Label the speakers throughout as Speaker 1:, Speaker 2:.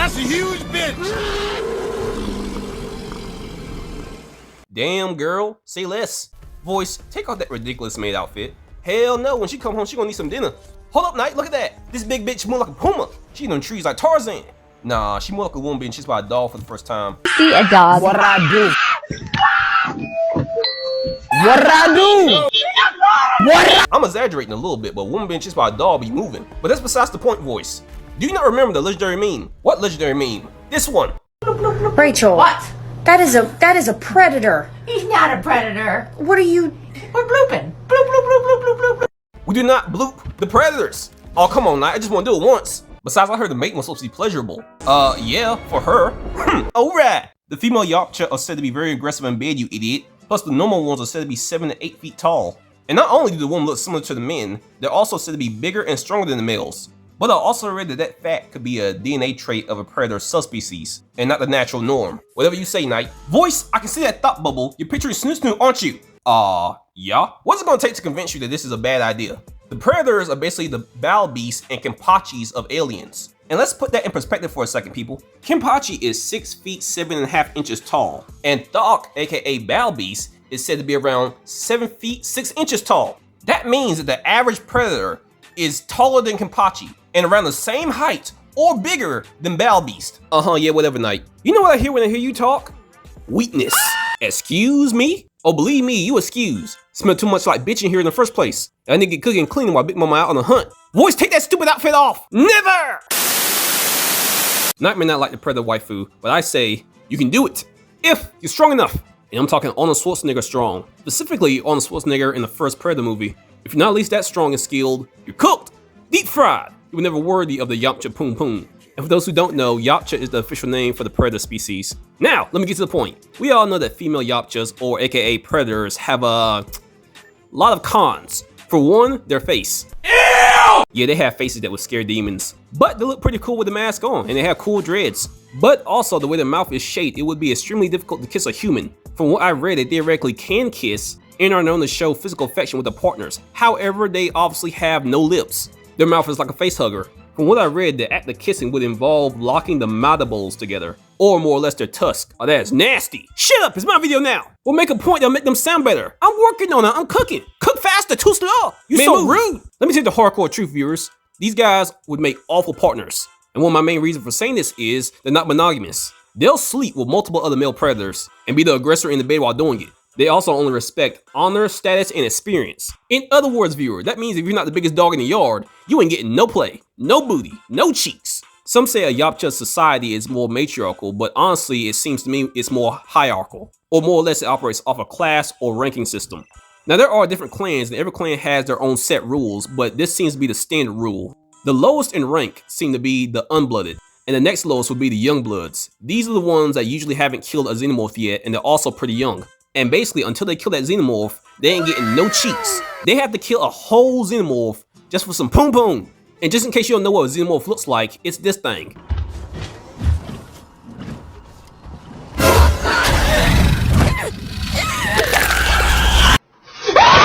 Speaker 1: That's a huge bitch.
Speaker 2: Damn, girl, say less. Voice, take off that ridiculous maid outfit. Hell no, when she come home, she gonna need some dinner. Hold up, Knight, look at that. This big bitch more like a puma. She in them trees like Tarzan. Nah, she more like a woman being chased by a dog for the first time.
Speaker 3: See a dog.
Speaker 4: What I do? What I do?
Speaker 2: I'm exaggerating a little bit, but a woman being chased by a dog be moving. But that's besides the point, Voice. Do you not remember the legendary meme? What legendary meme? This one.
Speaker 5: Rachel.
Speaker 6: What?
Speaker 5: That is a predator.
Speaker 6: He's not a predator.
Speaker 5: What are you?
Speaker 6: We're blooping. Bloop, bloop, bloop, bloop, bloop, bloop, bloop.
Speaker 2: We do not bloop the predators. Oh, come on, Knight, I just want to do it once. Besides, I heard the mating was supposed to be pleasurable. Yeah, for her. Alright. The female Yautja are said to be very aggressive in bed, you idiot. Plus, the normal ones are said to be 7 to 8 feet tall. And not only do the women look similar to the men, they're also said to be bigger and stronger than the males. But I also read that fact could be a DNA trait of a predator subspecies, and not the natural norm. Whatever you say, Knight. Voice, I can see that thought bubble. You're picturing Snoot Snoot, aren't you? Yeah? What's it gonna take to convince you that this is a bad idea? The predators are basically the Baal beasts and Kenpachis of aliens. And let's put that in perspective for a second, people. Kenpachi is 6 feet 7.5 inches tall, and Thok, aka Baal beast, is said to be around 7 feet 6 inches tall. That means that the average predator is taller than Kenpachi and around the same height or bigger than Baal beast. Yeah, whatever, Knight. You know what I hear when I hear you talk? Weakness. Excuse me? Oh, believe me, you excuse. Smell too much like bitch in here in the first place. I need to get cooking and cleaning while Big Mama out on the hunt. Voice, take that stupid outfit off! Never! Knight may not like the predator waifu, but I say you can do it if you're strong enough. And I'm talking Arnold Schwarzenegger strong. Specifically, Arnold Schwarzenegger in the first Predator movie. If you're not at least that strong and skilled, you're cooked, deep fried. You were never worthy of the Yautja Poom Poom. And for those who don't know, Yautja is the official name for the predator species. Now, let me get to the point. We all know that female Yautjas, or aka predators, have a lot of cons. For one, their face. Ew! Yeah, they have faces that would scare demons. But they look pretty cool with the mask on, and they have cool dreads. But also, the way their mouth is shaped, it would be extremely difficult to kiss a human. From what I read, they theoretically can kiss and are known to show physical affection with their partners. However, they obviously have no lips. Their mouth is like a face hugger. From what I read, the act of kissing would involve locking the mandibles together, or more or less their tusk. Oh, that's nasty. Shut up, it's my video now. We'll make a point that'll make them sound better. I'm working on it, I'm cooking. Cook faster, too slow. You're so rude. Let me take the hardcore truth, viewers. These guys would make awful partners. And one of my main reasons for saying this is they're not monogamous. They'll sleep with multiple other male predators and be the aggressor in the bed while doing it. They also only respect honor, status, and experience. In other words, viewer, that means if you're not the biggest dog in the yard, you ain't getting no play, no booty, no cheeks. Some say a Yautja society is more matriarchal, but honestly, it seems to me it's more hierarchical, or more or less it operates off a class or ranking system. Now there are different clans, and every clan has their own set rules, but this seems to be the standard rule. The lowest in rank seem to be the unblooded, and the next lowest would be the young bloods. These are the ones that usually haven't killed a xenomorph yet, and they're also pretty young. And basically, until they kill that xenomorph, they ain't getting no cheeks. They have to kill a whole xenomorph just for some poom poom. And just in case you don't know what a xenomorph looks like, it's this thing.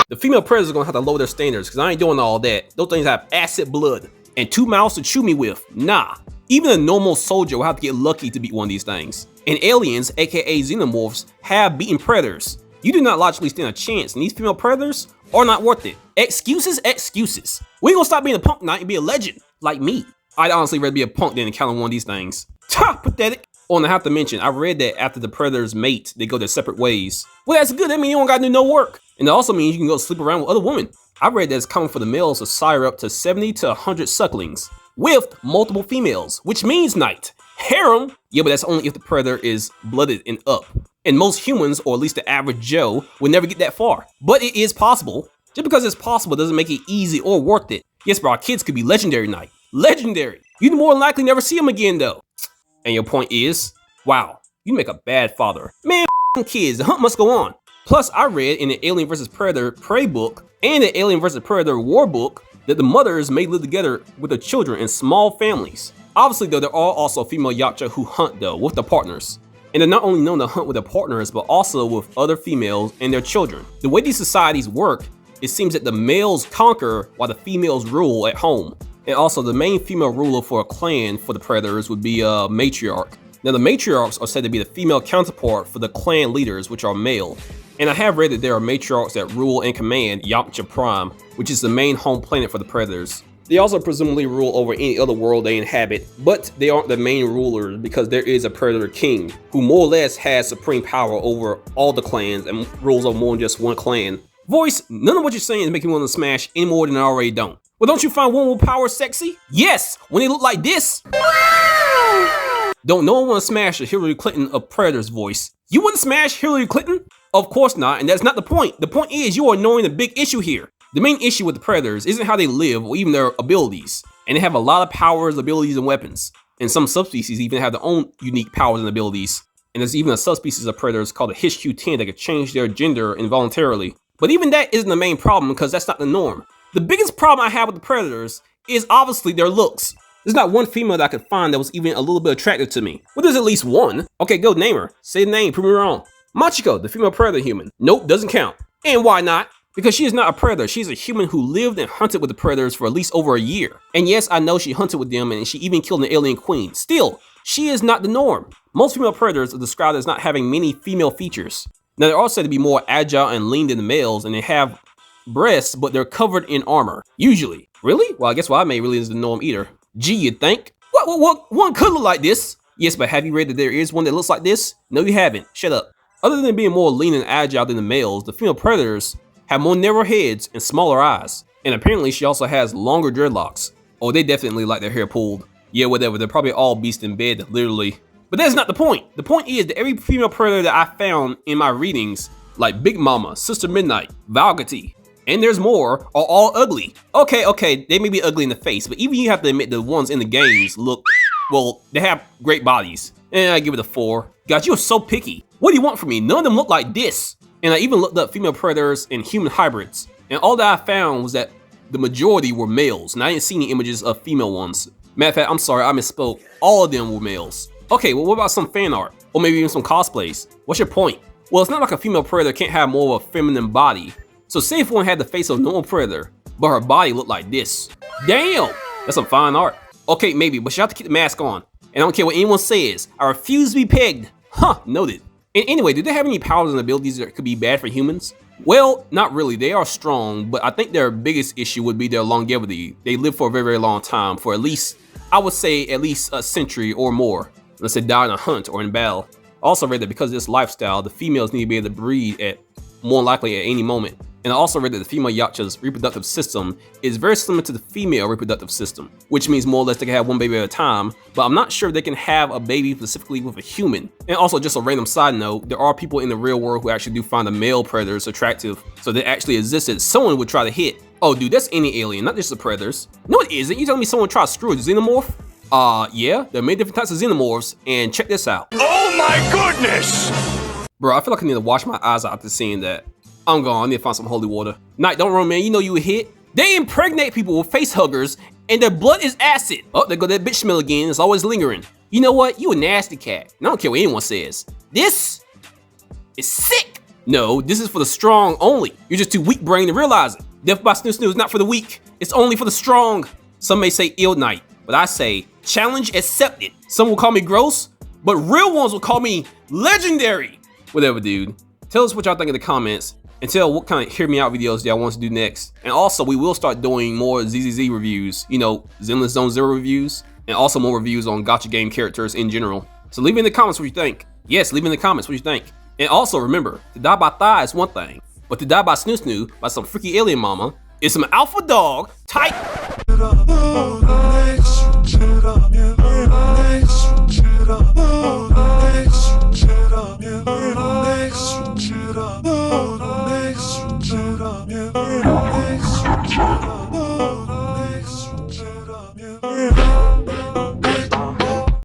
Speaker 2: The female predators are gonna have to lower their standards, because I ain't doing all that. Those things have acid blood and 2 mouths to chew me with. Nah. Even a normal soldier will have to get lucky to beat one of these things. And aliens, aka xenomorphs, have beaten predators. You do not logically stand a chance, and these female predators are not worth it. Excuses, excuses. We gonna stop being a punk Knight and be a legend, like me. I'd honestly rather be a punk than encounter one of these things. Ha! Pathetic. Oh, and I have to mention, I read that after the predators mate, they go their separate ways. Well, that's good. That means you don't gotta do no work. And it also means you can go sleep around with other women. I read that it's common for the males to sire up to 70 to 100 sucklings with multiple females, which means Knight. Harem? Yeah, but that's only if the predator is blooded and up. And most humans, or at least the average Joe, will never get that far. But it is possible. Just because it's possible doesn't make it easy or worth it. Yes, but our kids could be legendary, Knight. Legendary! You'd more than likely never see them again, though. And your point is, wow, you make a bad father. Man, kids, the hunt must go on. Plus, I read in the Alien vs. Predator Prey book and the Alien vs. Predator War book that the mothers may live together with their children in small families. Obviously, though, there are also female Yautja who hunt, though, with their partners. And they're not only known to hunt with their partners, but also with other females and their children. The way these societies work, it seems that the males conquer while the females rule at home. And also, the main female ruler for a clan for the Predators would be a matriarch. Now, the matriarchs are said to be the female counterpart for the clan leaders, which are male. And I have read that there are matriarchs that rule and command Yautja Prime, which is the main home planet for the Predators. They also presumably rule over any other world they inhabit, but they aren't the main rulers because there is a Predator King, who more or less has supreme power over all the clans and rules over more than just one clan. Voice, none of what you're saying is making me want to smash any more than I already don't. Well, don't you find women with power sexy? Yes, when they look like this. Don't no one want to smash a Hillary Clinton of Predators. Voice. You wouldn't smash Hillary Clinton? Of course not, and that's not the point. The point is you are ignoring the big issue here. The main issue with the Predators isn't how they live or even their abilities. And they have a lot of powers, abilities, and weapons. And some subspecies even have their own unique powers and abilities. And there's even a subspecies of Predators called the HQ-10 that can change their gender involuntarily. But even that isn't the main problem because that's not the norm. The biggest problem I have with the Predators is obviously their looks. There's not one female that I could find that was even a little bit attractive to me. Well, there's at least one. Okay, go name her. Say the name, prove me wrong. Machiko, the female predator human. Nope, doesn't count. And why not? Because she is not a predator. She's a human who lived and hunted with the predators for at least over a year. And yes, I know she hunted with them and she even killed an alien queen. Still, she is not the norm. Most female predators are described as not having many female features. Now, they're all said to be more agile and lean than the males, and they have breasts, but they're covered in armor. Usually. Really? Well, I guess why I may really is the norm either. Gee, you'd think. What? One could look like this. Yes, but have you read that there is one that looks like this? No, you haven't. Shut up. Other than being more lean and agile than the males, the female predators have more narrow heads and smaller eyes. And apparently she also has longer dreadlocks. Oh, they definitely like their hair pulled. Yeah, whatever. They're probably all beasts in bed, literally. But that's not the point. The point is that every female predator that I found in my readings, like Big Mama, Sister Midnight, Valgati, and there's more, are all ugly. Okay, they may be ugly in the face, but even you have to admit the ones in the games look, well, they have great bodies. And I give it a 4. God, you are so picky. What do you want from me? None of them look like this. And I even looked up female predators and human hybrids. And all that I found was that the majority were males, and I didn't see any images of female ones. Matter of fact, I'm sorry, I misspoke. All of them were males. Okay, well, what about some fan art? Or maybe even some cosplays? What's your point? Well, it's not like a female predator can't have more of a feminine body. So say if one had the face of a normal predator, but her body looked like this. Damn, that's some fine art. Okay, maybe, but you have to keep the mask on. And I don't care what anyone says, I refuse to be pegged. Huh, noted. And anyway, do they have any powers and abilities that could be bad for humans? Well, not really, they are strong, but I think their biggest issue would be their longevity. They live for a very, very long time, for at least, I would say at least a century or more. Unless they die in a hunt or in battle. I also read that because of this lifestyle, the females need to be able to breed at more likely at any moment. And I also read that the female Yautja's reproductive system is very similar to the female reproductive system, which means more or less they can have one baby at a time, but I'm not sure if they can have a baby specifically with a human. And also, just a random side note, there are people in the real world who actually do find the male predators attractive, so they actually existed. Someone would try to hit. Oh dude, that's any alien, not just the predators. No it isn't, you telling me someone tried to screw a xenomorph? Yeah, there are many different types of xenomorphs, and check this out.
Speaker 4: Oh my goodness!
Speaker 2: Bro, I feel like I need to wash my eyes out after seeing that. I'm gone, I need to find some holy water. Night, don't run, man, you know you a hit. They impregnate people with face huggers, and their blood is acid. Oh, there go that bitch smell again, it's always lingering. You know what, you a nasty cat, and I don't care what anyone says. This is sick. No, this is for the strong only. You're just too weak-brained to realize it. Death by snoo is not for the weak, it's only for the strong. Some may say ill night, but I say challenge accepted. Some will call me gross, but real ones will call me legendary. Whatever, dude. Tell us what y'all think in the comments, and tell what kind of hear me out videos y'all want to do next. And also, we will start doing more ZZZ reviews, you know, Zenless Zone Zero reviews, and also more reviews on gacha game characters in general. So leave in the comments what you think. Yes, leave in the comments what you think. And also remember, to die by thigh is one thing, but to die by snoo by some freaky alien mama is some alpha dog type.
Speaker 1: Yeah.